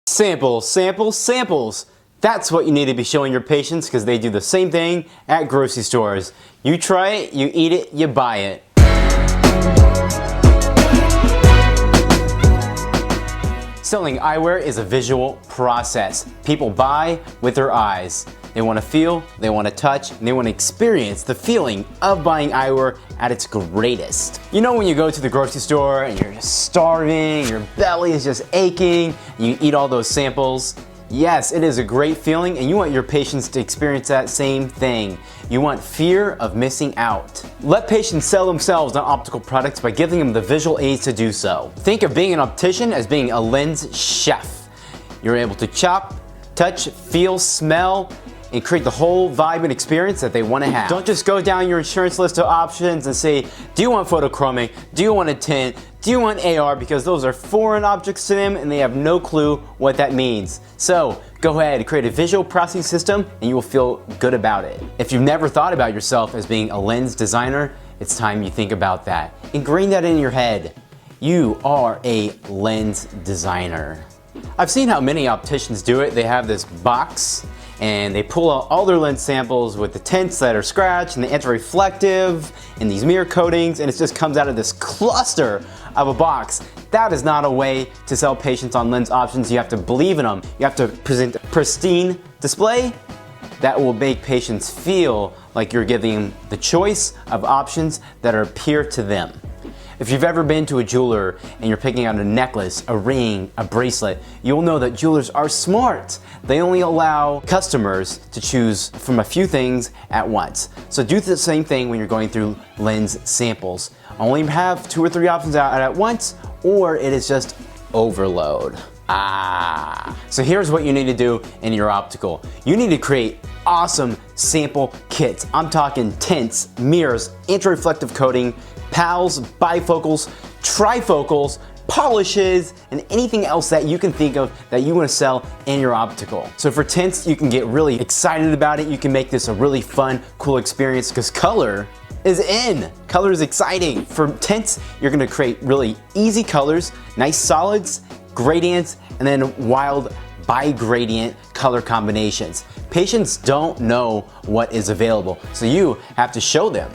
Samples, samples, samples. That's what you need to be showing your patients because they do the same thing at grocery stores. You try it, you eat it, you buy it. Selling eyewear is a visual process. People buy with their eyes. They want to feel, they want to touch, and they want to experience the feeling of buying eyewear at its greatest. You know when you go to the grocery store and you're just starving, your belly is just aching, and you eat all those samples? Yes, it is a great feeling, and you want your patients to experience that same thing. You want fear of missing out. Let patients sell themselves on optical products by giving them the visual aids to do so. Think of being an optician as being a lens chef. You're able to chop, touch, feel, smell, and create the whole vibe and experience that they want to have. Don't just go down your insurance list of options and say, do you want photochromic? Do you want a tint? Do you want AR? Because those are foreign objects to them and they have no clue what that means. So go ahead, create a visual processing system and you will feel good about it. If you've never thought about yourself as being a lens designer, it's time you think about that. Ingrain that in your head. You are a lens designer. I've seen how many opticians do it. They have this box and they pull out all their lens samples with the tints that are scratched and the anti-reflective and these mirror coatings, and it just comes out of this cluster of a box. That is not a way to sell patients on lens options. You have to believe in them. You have to present a pristine display that will make patients feel like you're giving them the choice of options that appeal to them. If you've ever been to a jeweler and you're picking out a necklace, a ring, a bracelet, you'll know that jewelers are smart. They only allow customers to choose from a few things at once. So do the same thing when you're going through lens samples. Only have 2 or 3 options out at once, or it is just overload. So here's what you need to do in your optical. You need to create awesome sample kits. I'm talking tints, mirrors, anti-reflective coating, pals, bifocals, trifocals, polishes, and anything else that you can think of that you want to sell in your optical. So for tints, you can get really excited about it. You can make this a really fun, cool experience because color is in. Color is exciting. For tints, you're going to create really easy colors, nice solids, gradients, and then wild bi-gradient color combinations. Patients don't know what is available, so you have to show them.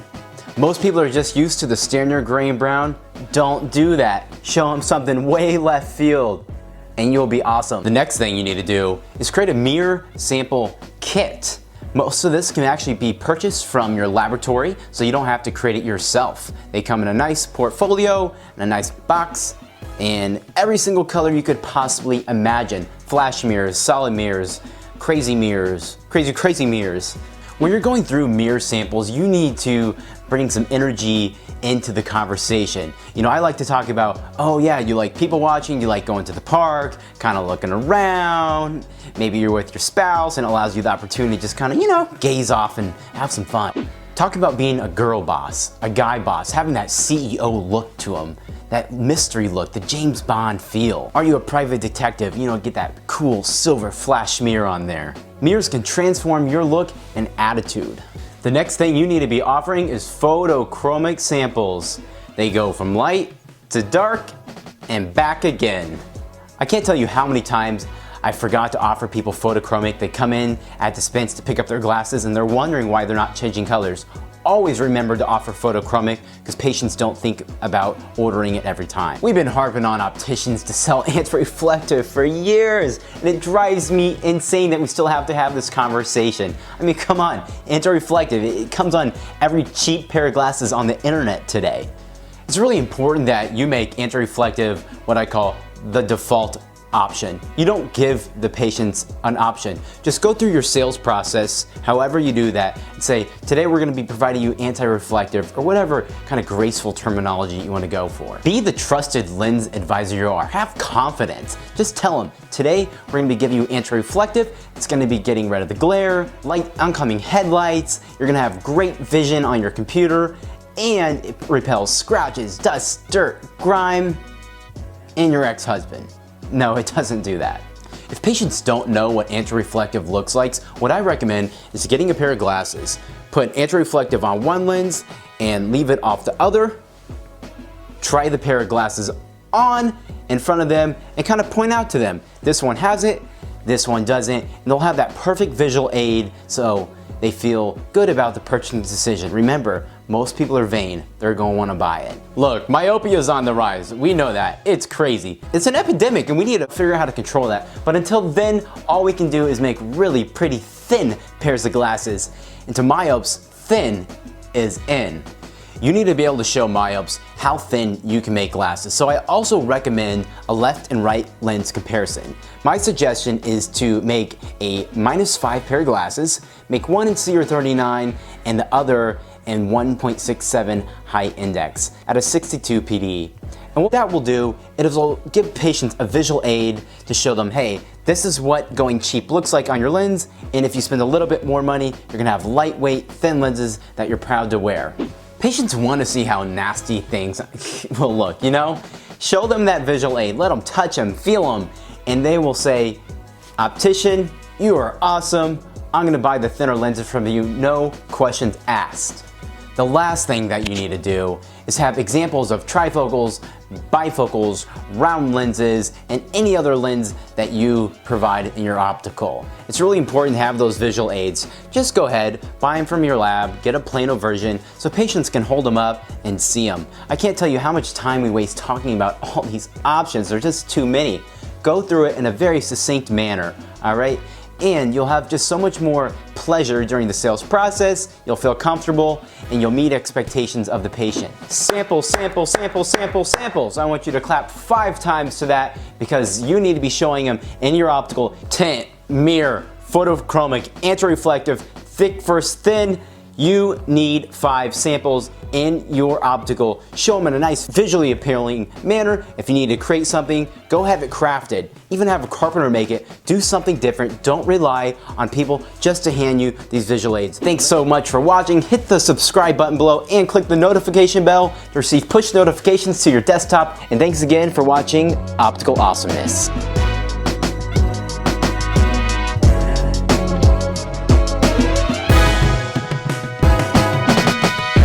Most people are just used to the standard gray and brown. Don't do that. Show them something way left field and you'll be awesome. The next thing you need to do is create a mirror sample kit. Most of this can actually be purchased from your laboratory, so you don't have to create it yourself. They come in a nice portfolio and a nice box and every single color you could possibly imagine. Flash mirrors, solid mirrors, crazy mirrors, crazy mirrors. When you're going through mirror samples, you need to bring some energy into the conversation. You know, I like to talk about, oh yeah, you like people watching, you like going to the park, kind of looking around, maybe you're with your spouse and it allows you the opportunity to just kind of, you know, gaze off and have some fun. Talk about being a girl boss, a guy boss, having that CEO look to him, that mystery look, the James Bond feel. Are you a private detective? You know, get that cool silver flash mirror on there. Mirrors can transform your look and attitude. The next thing you need to be offering is photochromic samples. They go from light to dark and back again. I can't tell you how many times I forgot to offer people photochromic. They come in at dispense to pick up their glasses and they're wondering why they're not changing colors. Always remember to offer photochromic because patients don't think about ordering it every time. We've been harping on opticians to sell anti-reflective for years, and it drives me insane that we still have to have this conversation. I mean, come on, anti-reflective, it comes on every cheap pair of glasses on the internet today. It's really important that you make anti-reflective what I call the default option. You don't give the patients an option. Just go through your sales process, however you do that, and say, today we're going to be providing you anti-reflective or whatever kind of graceful terminology you want to go for. Be the trusted lens advisor you are. Have confidence. Just tell them, today we're going to be giving you anti-reflective. It's going to be getting rid of the glare, light oncoming headlights. You're going to have great vision on your computer, and it repels scratches, dust, dirt, grime, and your ex-husband. No, it doesn't do that. If patients don't know what anti-reflective looks like, what I recommend is getting a pair of glasses, put anti-reflective on one lens and leave it off the other. Try the pair of glasses on in front of them and kind of point out to them. This one has it, this one doesn't, and they'll have that perfect visual aid so they feel good about the purchasing decision. Remember, most people are vain. They're going to want to buy it. Look, myopia is on the rise. We know that. It's crazy. It's an epidemic and we need to figure out how to control that. But until then, all we can do is make really pretty thin pairs of glasses. And to myopes, thin is in. You need to be able to show myopes how thin you can make glasses. So I also recommend a left and right lens comparison. My suggestion is to make a -5 pair of glasses, make one in CR39 and the other in 1.67 high index at a 62 PD. And what that will do, it will give patients a visual aid to show them, hey, this is what going cheap looks like on your lens, and if you spend a little bit more money, you're gonna have lightweight, thin lenses that you're proud to wear. Patients want to see how nasty things will look, you know? Show them that visual aid, let them touch them, feel them, and they will say, optician, you are awesome. I'm gonna buy the thinner lenses from you, no questions asked. The last thing that you need to do is have examples of trifocals, bifocals, round lenses, and any other lens that you provide in your optical. It's really important to have those visual aids. Just go ahead, buy them from your lab, get a plano version so patients can hold them up and see them. I can't tell you how much time we waste talking about all these options. There's just too many. Go through it in a very succinct manner, all right? And you'll have just so much more pleasure during the sales process, you'll feel comfortable, and you'll meet expectations of the patient. Samples, samples, samples, samples, samples. I want you to clap 5 times to that because you need to be showing them in your optical tint, mirror, photochromic, anti-reflective, thick versus thin. You need 5 samples in your optical. Show them in a nice visually appealing manner. If you need to create something, go have it crafted. Even have a carpenter make it. Do something different. Don't rely on people just to hand you these visual aids. Thanks so much for watching. Hit the subscribe button below and click the notification bell to receive push notifications to your desktop. And thanks again for watching Optical Awesomeness.